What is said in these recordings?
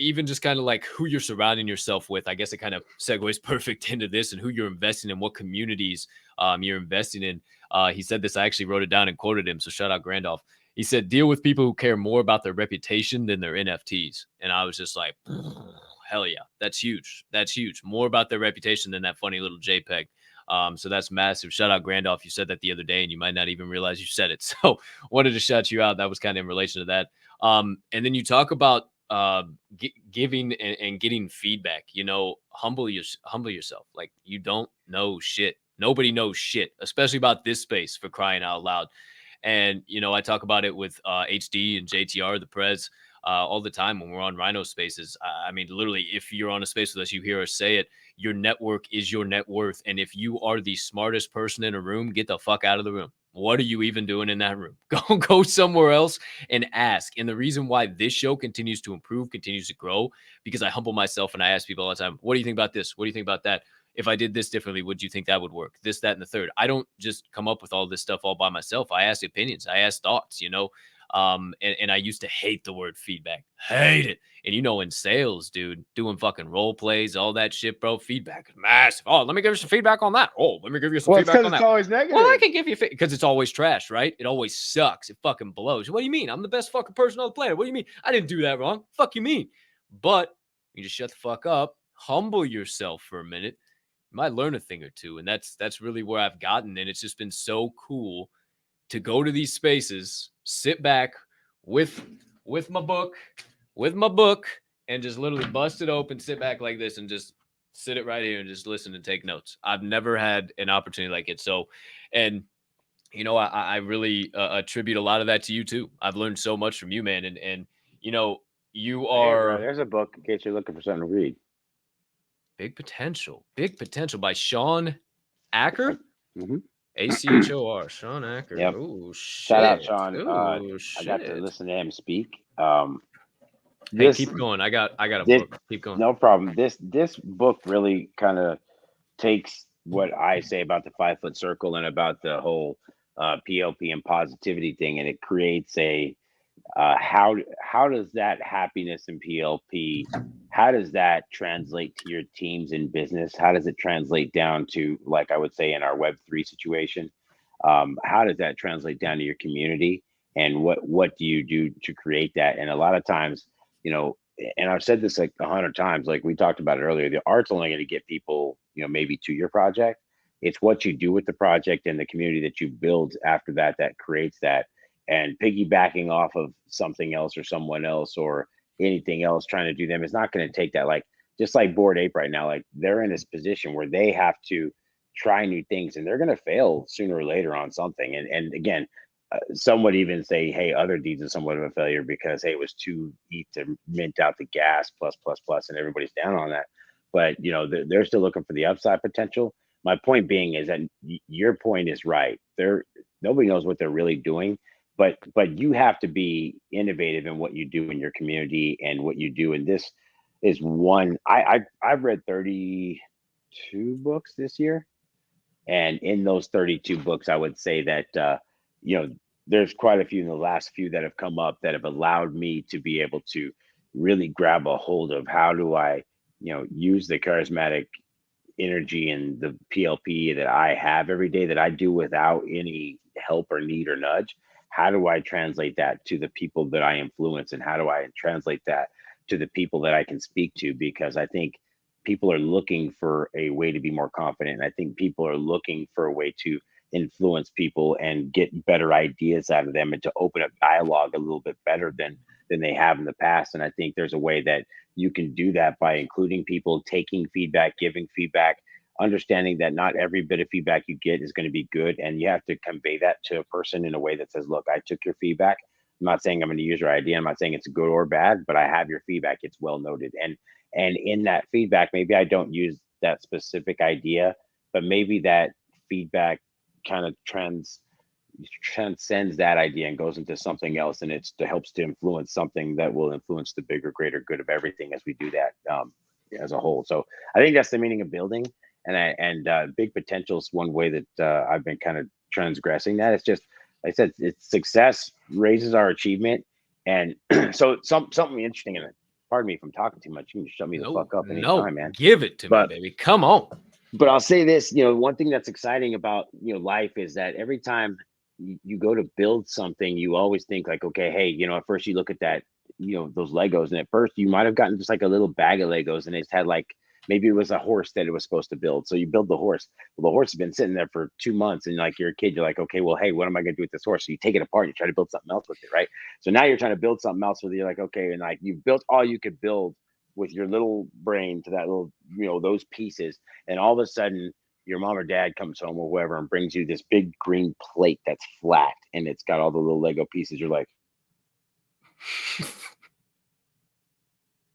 even just kind of like who you're surrounding yourself with. I guess it kind of segues perfect into this and who you're investing in, what communities you're investing in. He said this, I actually wrote it down and quoted him. So shout out Grandolph. He said, deal with people who care more about their reputation than their NFTs. And I was just like, hell yeah, that's huge. That's huge. More about their reputation than that funny little JPEG. So that's massive. Shout out Grandolph. You said that the other day and you might not even realize you said it. So wanted to shout you out. That was kind of in relation to that. And then you talk about giving and getting feedback. Humble yourself. Like, you don't know shit. Nobody knows shit, especially about this space, for crying out loud. And I talk about it with HD and JTR, the Prez, all the time when we're on Rhino spaces. I mean, literally, if you're on a space with us, you hear us say it. Your network is your net worth, and if you are the smartest person in a room, get the fuck out of the room. What are you even doing in that room? Go somewhere else and ask. And the reason why this show continues to improve, continues to grow, because I humble myself and I ask people all the time, what do you think about this? What do you think about that? If I did this differently, would you think that would work? This, that, and the third. I don't just come up with all this stuff all by myself. I ask opinions. I ask thoughts, and I used to hate the word feedback. Hate it. And in sales, dude, doing fucking role plays, all that shit, bro, feedback is massive. Oh, let me give you some feedback on that. Oh, let me give you some feedback on that. It's always negative. Well, I can give you because it's always trash, right? It always sucks. It fucking blows. What do you mean? I'm the best fucking person on the planet. What do you mean? I didn't do that wrong. Fuck you mean? But you just shut the fuck up, humble yourself for a minute. You might learn a thing or two. And that's really where I've gotten. And it's just been so cool to go to these spaces, sit back with my book, and just literally bust it open, sit back like this, and just sit it right here and just listen and take notes. I've never had an opportunity like it. So, and I really attribute a lot of that to you too. I've learned so much from you, man. And you are There's a book in case you're looking for something to read. Big Potential by Sean Acker. Mm-hmm. ACHOR, Sean Acker. Yep. Oh shit! Shout out Sean. Oh shit! I got to listen to him speak. Hey, keep going. I got a book. Keep going. No problem. This book really kind of takes what I say about the 5-foot circle and about the whole PLP and positivity thing, and it creates a how does that happiness in PLP, how does that translate to your teams in business? How does it translate down to, like I would say in our Web3 situation? How does that translate down to your community? And what do you do to create that? And a lot of times, and I've said this like 100 times, like we talked about it earlier, the art's only going to get people, maybe to your project. It's what you do with the project and the community that you build after that creates that. And piggybacking off of something else or someone else or anything else trying to do them is not going to take that. Like, just like Bored Ape right now, like they're in this position where they have to try new things and they're going to fail sooner or later on something. And again, some would even say, hey, Other Deeds is somewhat of a failure because, hey, it was too easy to mint out the gas plus, and everybody's down on that. But, they're still looking for the upside potential. My point being is that your point is right. Nobody knows what they're really doing, but you have to be innovative in what you do in your community and what you do. And this is one. I've read 32 books this year. And in those 32 books, I would say that, there's quite a few in the last few that have come up that have allowed me to be able to really grab a hold of how do I, use the charismatic energy and the PLP that I have every day that I do without any help or need or nudge. How do I translate that to the people that I influence? And how do I translate that to the people that I can speak to? Because I think people are looking for a way to be more confident. I think people are looking for a way to influence people and get better ideas out of them and to open up dialogue a little bit better than they have in the past. And I think there's a way that you can do that by including people, taking feedback, giving feedback, understanding that not every bit of feedback you get is going to be good. And you have to convey that to a person in a way that says, look, I took your feedback. I'm not saying I'm going to use your idea. I'm not saying it's good or bad, but I have your feedback. It's well noted. And in that feedback, maybe I don't use that specific idea, but maybe that feedback kind of transcends that idea and goes into something else, and it helps to influence something that will influence the bigger, greater good of everything as we do that as a whole. So I think that's the meaning of building, and big potential is one way that I've been kind of transgressing that. It's just, like I said, it's success raises our achievement, and so something interesting in it. pardon me if I'm talking too much. You can shut me the No, fuck up no, anytime, man. give it to me, But baby. Come on. I'll say this, one thing that's exciting about, life is that every time you go to build something, you always think like, okay, hey, at first you look at that, those Legos, and at first you might have gotten just like a little bag of Legos, and it's had like, maybe it was a horse that it was supposed to build. So you build the horse. Well, the horse has been sitting there for 2 months, and like you're a kid, you're like, okay, well, hey, what am I going to do with this horse? So you take it apart and you try to build something else with it, right? So now you're trying to build something else with it. You're like, okay, and like you built all you could build with your little brain to that little, those pieces, and all of a sudden your mom or dad comes home or whoever and brings you this big green plate that's flat and it's got all the little Lego pieces. You're like,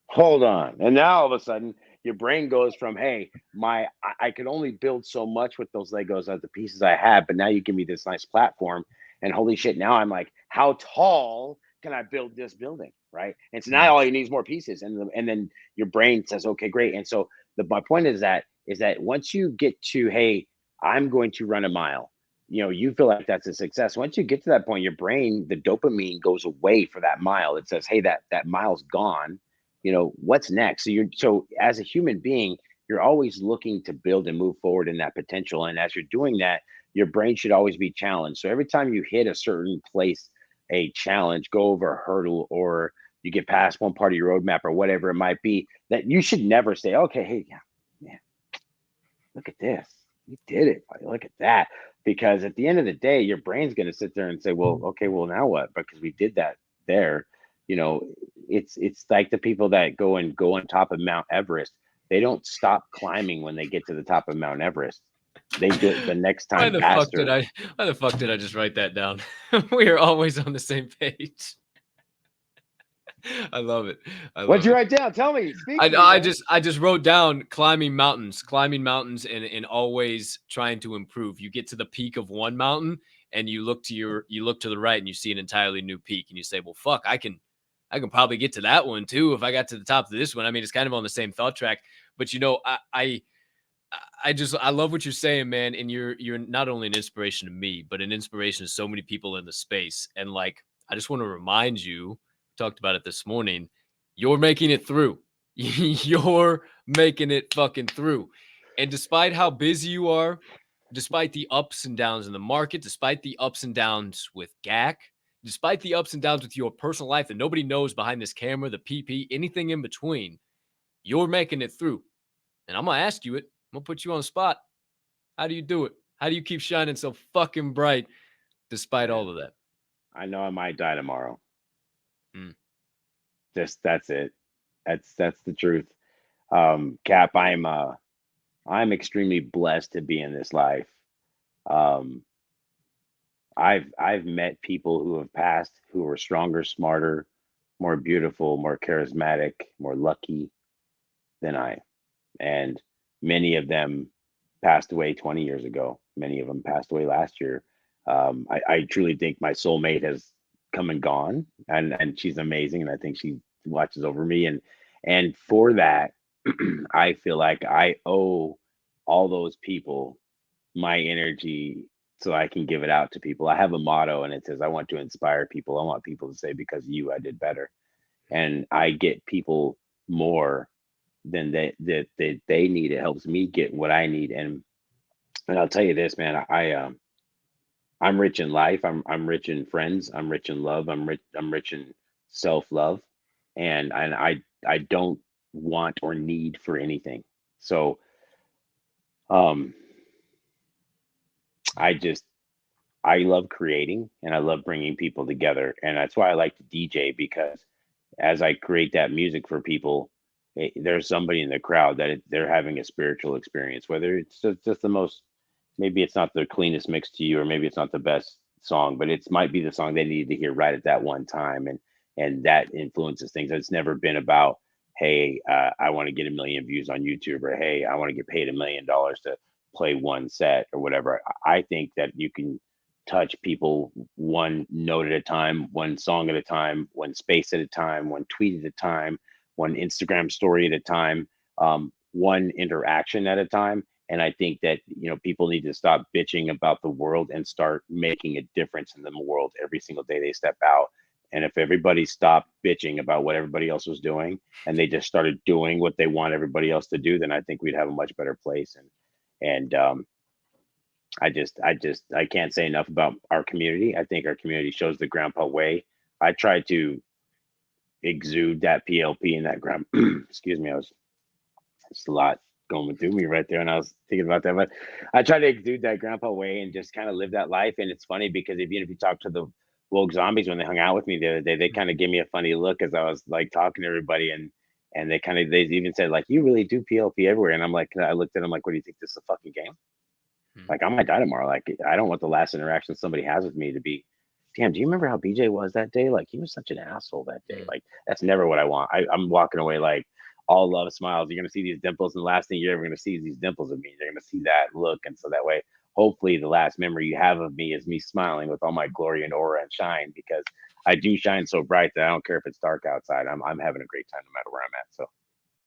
hold on. And now all of a sudden your brain goes from, hey, I could only build so much with those Legos as the pieces I have, but now you give me this nice platform, and holy shit, now I'm like, how tall can I build this building? Right. And so now all you need is more pieces. And then your brain says, okay, great. And so my point is that once you get to, hey, I'm going to run a mile, you feel like that's a success. Once you get to that point, your brain, the dopamine goes away for that mile. It says, hey, that mile's gone. What's next? So as a human being, you're always looking to build and move forward in that potential. And as you're doing that, your brain should always be challenged. So every time you hit a certain place, a challenge, go over a hurdle, or you get past one part of your roadmap or whatever it might be, that you should never say, okay, hey, yeah, man, look at this. You did it. Buddy. Look at that. Because at the end of the day, your brain's going to sit there and say, well, okay, well, now what? Because we did that there. It's like the people that go on top of Mount Everest. They don't stop climbing when they get to the top of Mount Everest. They do it the next Why time the fuck did faster. I just write that down? We are always on the same page. I love it. I What'd love you it. write down? Tell me. Speak I, to me, I man. just I just wrote down climbing mountains, and always trying to improve. You get to the peak of one mountain, and you look to the right, and you see an entirely new peak, and you say, "Well, fuck, I can probably get to that one too if I got to the top of this one." I mean, it's kind of on the same thought track, but I love what you're saying, man, and you're not only an inspiration to me, but an inspiration to so many people in the space. And like, I just want to remind you, we talked about it this morning, you're making it through. You're making it fucking through. And despite how busy you are, despite the ups and downs in the market, despite the ups and downs with GAC, despite the ups and downs with your personal life that nobody knows behind this camera, the PP, anything in between, you're making it through. And I'm gonna ask you it. I'm gonna put you on the spot. How do you do it? How do you keep shining so fucking bright despite all Man, of that? I know I might die tomorrow. Mm. That's it. That's the truth. Cap, I'm extremely blessed to be in this life. Um, I've met people who have passed who were stronger, smarter, more beautiful, more charismatic, more lucky than I. And many of them passed away 20 years ago. Many of them passed away last year. I truly think my soulmate has come and gone, and she's amazing, and I think she watches over me, and for that, I feel like I owe all those people my energy so I can give it out to people. I have a motto, and it says, I want to inspire people. I want people to say, because of you, I did better. And I get people more than they need. It helps me get what I need. And I'll tell you this, man, I'm rich in life. I'm rich in friends. I'm rich in love. I'm rich in self-love. And I don't want or need for anything. So um I just I love creating, and I love bringing people together. And that's why I like to DJ, because as I create that music for people, there's somebody in the crowd that they're having a spiritual experience, whether it's just the most, maybe it's not the cleanest mix to you, or maybe it's not the best song, but it might be the song they needed to hear right at that one time. And that influences things. It's never been about, hey, I want to get 1 million views on YouTube, or hey, I want to get paid $1 million to play one set or whatever. I think that you can touch people one note at a time, one song at a time, one space at a time, one tweet at a time, one Instagram story at a time, one interaction at a time. And I think that, people need to stop bitching about the world and start making a difference in the world every single day they step out. And if everybody stopped bitching about what everybody else was doing and they just started doing what they want everybody else to do, then I think we'd have a much better place. And I can't say enough about our community. I think our community shows the grandpa way. I try to exude that PLP and that excuse me, I was it's a lot going through me right there, and I was thinking about that. But I try to exude that grandpa way and just kind of live that life. And it's funny because even if you talk to the woke zombies when they hung out with me the other day, they kind of gave me a funny look as I was like talking to everybody, and they even said like, "You really do PLP everywhere." And I'm like, I looked at them like, "What do you think? This is a fucking game? Hmm. Like I might die tomorrow. Like I don't want the last interaction somebody has with me to be." Damn, do you remember how BJ was that day? Like he was such an asshole that day. Hmm. Like that's never what I want. I'm walking away like all love, smiles. You're gonna see these dimples, and the last thing you're ever gonna see is these dimples of me. You're gonna see that look, and so that way, hopefully, the last memory you have of me is me smiling with all my glory and aura and shine, because I do shine so bright that I don't care if it's dark outside. I'm having a great time no matter where I'm at. So